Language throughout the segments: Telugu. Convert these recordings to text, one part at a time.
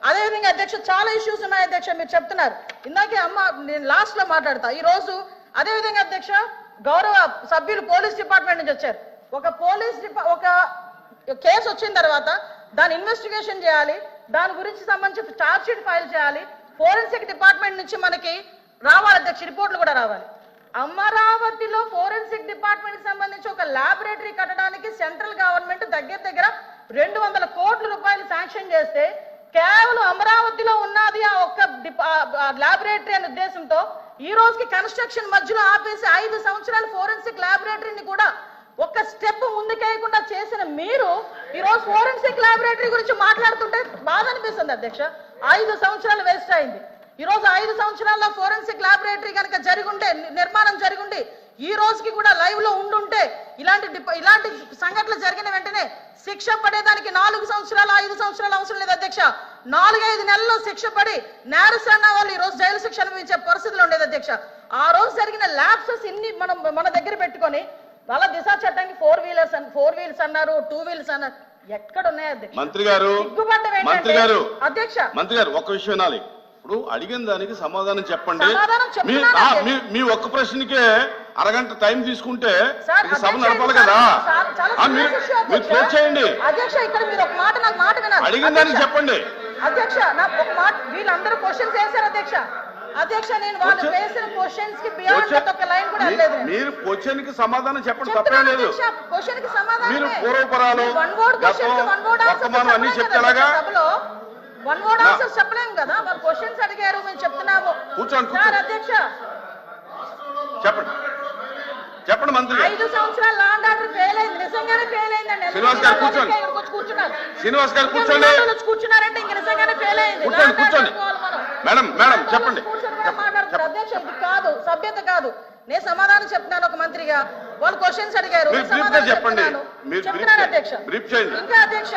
అదేవిధంగా అధ్యక్ష చాలా ఇష్యూస్ ఉన్నాయి అధ్యక్ష, మీరు చెప్తున్నారు ఇందాకే అమ్మ, నేను లాస్ట్ లో మాట్లాడతా ఈ రోజు. అదేవిధంగా అధ్యక్ష గౌరవ సభ్యులు పోలీస్ డిపార్ట్మెంట్ నుంచి వచ్చారు. ఒక కేసు వచ్చిన తర్వాత దాని ఇన్వెస్టిగేషన్ చేయాలి, దాని గురించి సంబంధించి ఛార్జ్ షీట్ ఫైల్ చేయాలి, ఫోరెన్సిక్ డిపార్ట్మెంట్ నుంచి మనకి రావాలి అధ్యక్ష, రిపోర్ట్లు కూడా రావాలి. అమరావతిలో ఫోరెన్సిక్ డిపార్ట్మెంట్ సంబంధించి ఒక ల్యాబొరేటరీ కట్టడానికి సెంట్రల్ గవర్నమెంట్ దగ్గర 200 కోట్ల రూపాయలు శాంక్షన్ చేస్తే కేవలం అమరావతిలో ఉన్నది ఆ ఒక్క ల్యాబొరేటరీ అనే ఉద్దేశంతో ఈ రోజుకి కన్స్ట్రక్షన్ మధ్యలో ఆపేసి 5 సంవత్సరాల ఫోరెన్సిక్ ల్యాబొరేటరీని కూడా ఒక్క స్టెప్ ముందుకేయకుండా చేసిన మీరు ఈ రోజు ఫోరెన్సిక్ ల్యాబొరేటరీ గురించి మాట్లాడుతుంటే బాధ అనిపిస్తుంది అధ్యక్ష. 5 సంవత్సరాలు వేస్ట్ అయింది. ఈ రోజు 5 సంవత్సరాల్లో ఫోరెన్సిక్ ల్యాబొరేటరీ కనుక జరిగుంటే, నిర్మాణం జరిగుండి ఈ రోజుకి కూడా లైవ్ లో ఉండుంటే ఇలాంటి సంఘటనలు జరిగిన వెంటనే శిక్ష పడేదానికి 4 సంవత్సరాలు 5 సంవత్సరాలు అవసరం లేదు అధ్యక్ష. 4-5 నెలల్లో శిక్ష పడి నేరస్తున్న వాళ్ళు ఈ రోజు జైలు శిక్ష అనుభవించే పరిస్థితులు ఉండేది అధ్యక్ష. ఆ రోజు జరిగిన ల్యాప్సెస్ ఇన్ని మన దగ్గర పెట్టుకొని వాళ్ళ దిశ చట్టానికి 4 వీలర్స్ అన్నారు, 2 వీలర్స్ అన్నారు, ఎక్కడ ఉన్నాయి అధ్యక్ష? మంత్రి గారు అధ్యక్ష మంత్రి గారు ఒక విషయం వినాలి. ఇప్పుడు అడిగిన దానికి సమాధానం చెప్పండి. మీ ఒక్క ప్రశ్నకే అరగంట టైం తీసుకుంటే సభ నడపాలి కదా. మీరు క్లోజ్ చేయండి. అధ్యక్ష ఇక్కడ మీరు ఒక మాట, నాకు మాట వినాలి. అడిగిన దానికి చెప్పండి అధ్యక్ష. నాకు ఒక మాట, వీళ్ళందరూ క్వశ్చన్స్ వేశారు అధ్యక్ష. అధ్యక్ష నేను వాళ్ళు వేసిన క్వశ్చన్స్ కి బియాండ్ ఒక లైన్ కూడా లేదు. మీరు క్వశ్చన్ కి సమాధానం చెప్పండి, తప్పే లేదు. క్వశ్చన్ కి సమాధానం మీరు పూర్వపరాలు వర్తమానం అన్ని చెప్తారా? వన్ వర్డ్ ఆన్సర్స్ చెప్పలేము కదా. వాళ్ళు క్వశ్చన్స్ అడిగారు, మేము చెప్తున్నాము. కూర్చోండి సార్ అధ్యక్ష చెప్పండి మంత్రి. 5 సంవత్సరాలు లా అండ్ ఆర్డర్ ఫెయిల్ అయింది, నిజంగానే ఫెయిల్ అయిందండి. శ్రీనివాస్ గారు కూర్చోండి. శ్రీనివాస్ గారు కూర్చోండి. కూర్చున్నారంటే ఇంక నిజంగానే ఫెయిల్ అయింది. కూర్చోండి. మేడం చెప్పండి. మాట్లాడుతున్నారు అధ్యక్ష, ఇది కాదు, సభ్యత కాదు. నేను సమాధానం చెప్తున్నాను ఒక మంత్రిగా. వాళ్ళు క్వశ్చన్స్ అడిగారు, చెప్పండి. చెప్తున్నాను అధ్యక్ష. ఇంకా అధ్యక్ష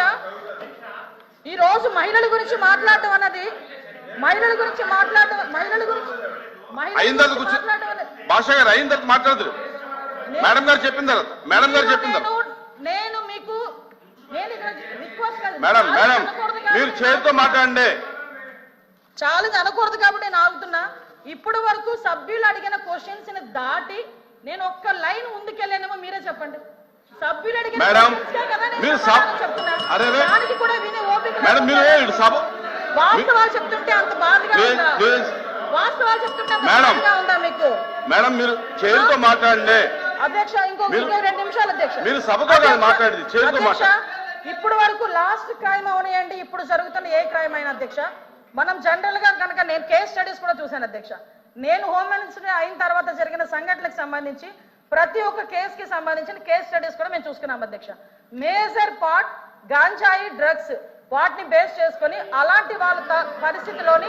ఈ రోజు మహిళల గురించి మాట్లాడటం అన్నది, మహిళల గురించి భాష గారు అయిన తర్వాత మాట్లాడదు. మేడం గారు చెప్పిన తర్వాత నేను మీకు రిక్వెస్ట్ మేడం మీరు చేతితో మాట్లాడండి. ఛాలెంజ్ అనకూడదు కాబట్టి నేను ఆగుతున్నా. ఇప్పటి వరకు సభ్యులు అడిగిన క్వశ్చన్స్ ని దాటి నేను ఒక్క లైన్ ముందుకెళ్ళానేమో మీరే చెప్పండి. సభ్యులు అడిగిన దానికి కూడా వినే ఓపిక వాస్తవాలు చెప్తుంటే అంత బాధగా ఉందా? వాస్తవాలు చెప్తుంటే ఉందా మీకు? మేడం మీరు చేతితో మాట్లాడండి అధ్యక్ష. ఇంకో 2 నిమిషాలు అధ్యక్ష. మీరు సభతో మాట్లాడి ఇప్పటి వరకు లాస్ట్ క్రైమ్ అవనియండి, ఇప్పుడు జరుగుతున్న ఏ క్రైమ్ అయినా అధ్యక్ష, మనం జనరల్ గా కనుక నేను కేస్ స్టడీస్ కూడా చూశాను అధ్యక్ష. నేను హోమ్ మినిస్టర్ అయిన తర్వాత జరిగిన సంఘటనలకు సంబంధించి ప్రతి ఒక్క కేసుకి సంబంధించిన కేస్ స్టడీస్ కూడా మేము చూసుకున్నాం అధ్యక్ష. మేజర్ పార్ట్ గాంజాయి డ్రగ్స్ వాటిని బేస్ చేసుకొని అలాంటి వాళ్ళ పరిస్థితిలోని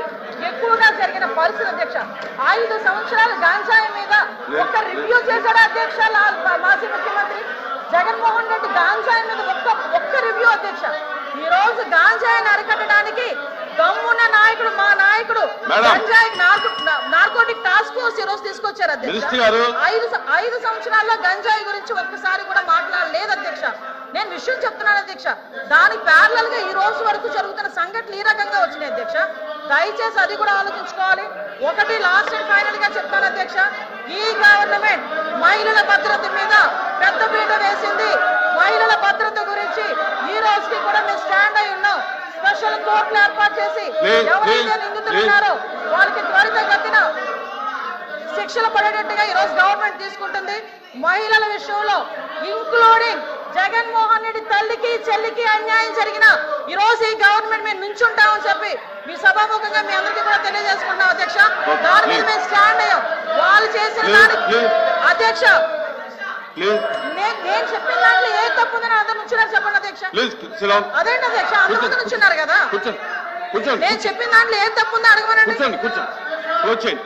ఎక్కువగా జరిగిన పరిస్థితి అధ్యక్ష. 5 సంవత్సరాలు గాంజాయి మీద ఒక్క రివ్యూ చేశాడు అధ్యక్ష మాజీ ముఖ్యమంత్రి జగన్మోహన్ రెడ్డి. గాంజాయి మీద ఒక్క రివ్యూ అధ్యక్ష. ఈ రోజు గాంజాయిని అరికట్టడానికి దమ్మున్న నాయకుడు, మా నాయకుడు గంజాయి నార్కోటిక్ టాస్క్ ఫోర్స్ ఈ రోజు తీసుకొచ్చారు అధ్యక్ష. 5 సంవత్సరాల్లో గంజాయి గురించి ఒక్కసారి కూడా మాట్లాడలేదు అధ్యక్ష. నేను విషయం చెప్తున్నాను అధ్యక్ష. దానికి ప్యారలల్ గా ఈ రోజు వరకు జరుగుతున్న సంఘటనలు ఈ రకంగా వచ్చినాయి అధ్యక్ష. దయచేసి అది కూడా ఆలోచించుకోవాలి. ఒకటి లాస్ట్ అండ్ ఫైనల్ గా చెప్తాను అధ్యక్ష, ఈ గవర్నమెంట్ మహిళల భద్రత మీద పెద్ద పీట వేసింది. మహిళల భద్రత గురించి ఈ రోజుకి కూడా మేము స్టాండ్ అయి ఉన్నాం. స్పెషల్ కోర్టులు ఏర్పాటు చేసి ఎవరైతే నిందితులు ఉన్నారో వాళ్ళకి త్వరితగతిన శిక్షలు పడేటట్టుగా ఈ రోజు గవర్నమెంట్ తీసుకుంటుంది. మహిళల విషయంలో ఇంక్లూడింగ్ జగన్మోహన్ రెడ్డి తల్లికి చెల్లికి అన్యాయం జరిగిన ఈ రోజు ఈ గవర్నమెంట్ మేము నుంచుంటామని చెప్పి మీ సభాముఖంగా మీ అందరికీ కూడా తెలియజేసుకుంటున్నాం అధ్యక్ష. దాని మీద మేము స్టాండ్ అయ్యాం. వాళ్ళు చేసిన దానికి అధ్యక్ష నేను చెప్పిన దాంట్లో ఏ తప్పు ఉందని అందరు నుంచున్నారు చెప్పండి అధ్యక్ష. అదేంటి అధ్యక్ష, అందరూ నుంచున్నారు కదా. నేను చెప్పిన దాంట్లో ఏ తప్పు ఉందో అడగమనండి. కూర్చోండి.